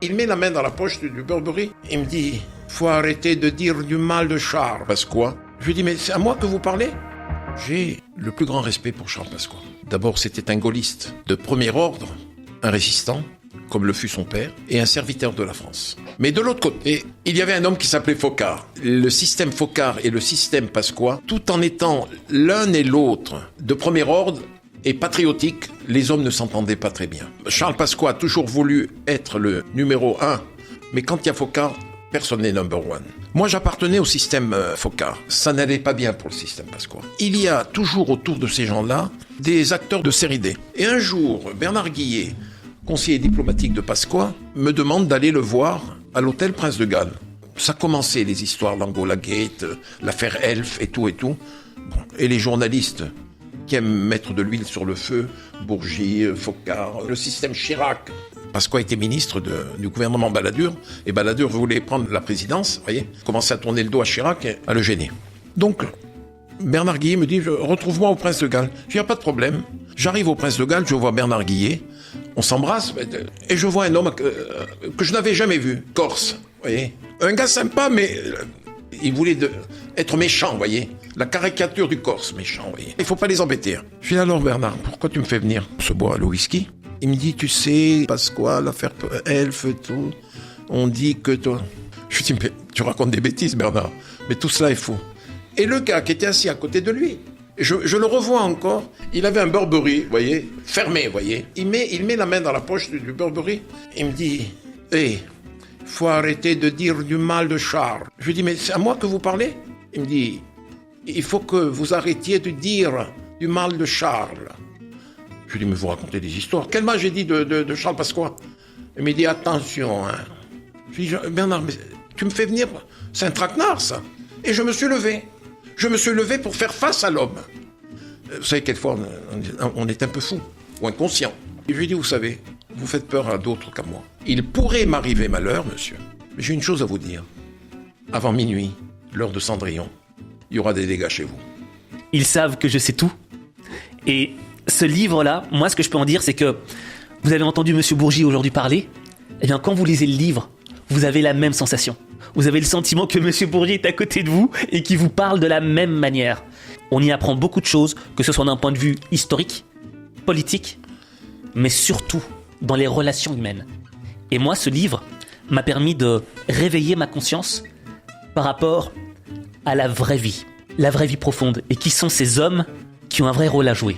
il met la main dans la poche du Burberry. Il me dit, faut arrêter de dire du mal de Charles Pasqua. Je lui dis, mais c'est à moi que vous parlez? J'ai le plus grand respect pour Charles Pasqua. D'abord, c'était un gaulliste de premier ordre, un résistant, comme le fut son père, et un serviteur de la France. Mais de l'autre côté, il y avait un homme qui s'appelait Foccart. Le système Foccart et le système Pasqua, tout en étant l'un et l'autre de premier ordre et patriotique, les hommes ne s'entendaient pas très bien. Charles Pasqua a toujours voulu être le numéro 1, mais quand il y a Foccart, personne n'est number one. Moi, j'appartenais au système Foccart. Ça n'allait pas bien pour le système Pasqua. Il y a toujours autour de ces gens-là des acteurs de série D. Et un jour, Bernard Guillet, conseiller diplomatique de Pasqua, me demande d'aller le voir à l'hôtel Prince de Galles. Ça commençait, les histoires d'Angola Gate, l'affaire Elf et tout et tout. Bon. Et les journalistes qui aiment mettre de l'huile sur le feu, Bourgi, Foccart, le système Chirac. Pasqua était ministre du gouvernement Balladur, et Balladur voulait prendre la présidence, vous voyez, commencer à tourner le dos à Chirac et à le gêner. Donc, Bernard Guillet me dit, retrouve-moi au Prince de Galles. Je dis, il n'y a pas de problème. J'arrive au Prince de Galles, je vois Bernard Guillet, on s'embrasse, et je vois un homme que je n'avais jamais vu, corse, vous voyez. Un gars sympa, mais il voulait être méchant, vous voyez. La caricature du corse, méchant, vous voyez. Il ne faut pas les embêter. Je dis, alors Bernard, pourquoi tu me fais venir? On se boit le whisky. Il me dit, tu sais, Pasqua, l'affaire Elf, tout, on dit que toi... Je dis, mais tu racontes des bêtises, Bernard, mais tout cela est faux. Et le gars qui était assis à côté de lui, je le revois encore, il avait un Burberry, vous voyez, fermé, vous voyez. Il met la main dans la poche du Burberry, il me dit, hé, faut arrêter de dire du mal de Charles. Je lui dis, mais c'est à moi que vous parlez? Il me dit, il faut que vous arrêtiez de dire du mal de Charles. Je lui dis, mais vous racontez des histoires. Quel mal j'ai dit de Charles Pasqua? Il me dit, attention, hein. Je lui dis, Bernard, mais tu me fais venir, c'est un traquenard, ça. Et je me suis levé. Je me suis levé pour faire face à l'homme. Vous savez, quelquefois, on est un peu fou, ou inconscient. Et je lui dis, vous savez, vous faites peur à d'autres qu'à moi. Il pourrait m'arriver malheur, monsieur. Mais j'ai une chose à vous dire. Avant minuit, l'heure de Cendrillon, il y aura des dégâts chez vous. Ils savent que je sais tout. Et ce livre-là, moi, ce que je peux en dire, c'est que vous avez entendu Monsieur Bourgi aujourd'hui parler. Eh bien, quand vous lisez le livre, vous avez la même sensation. Vous avez le sentiment que Monsieur Bourgi est à côté de vous et qu'il vous parle de la même manière. On y apprend beaucoup de choses, que ce soit d'un point de vue historique, politique, mais surtout dans les relations humaines. Et moi, ce livre m'a permis de réveiller ma conscience par rapport à la vraie vie profonde. Et qui sont ces hommes qui ont un vrai rôle à jouer.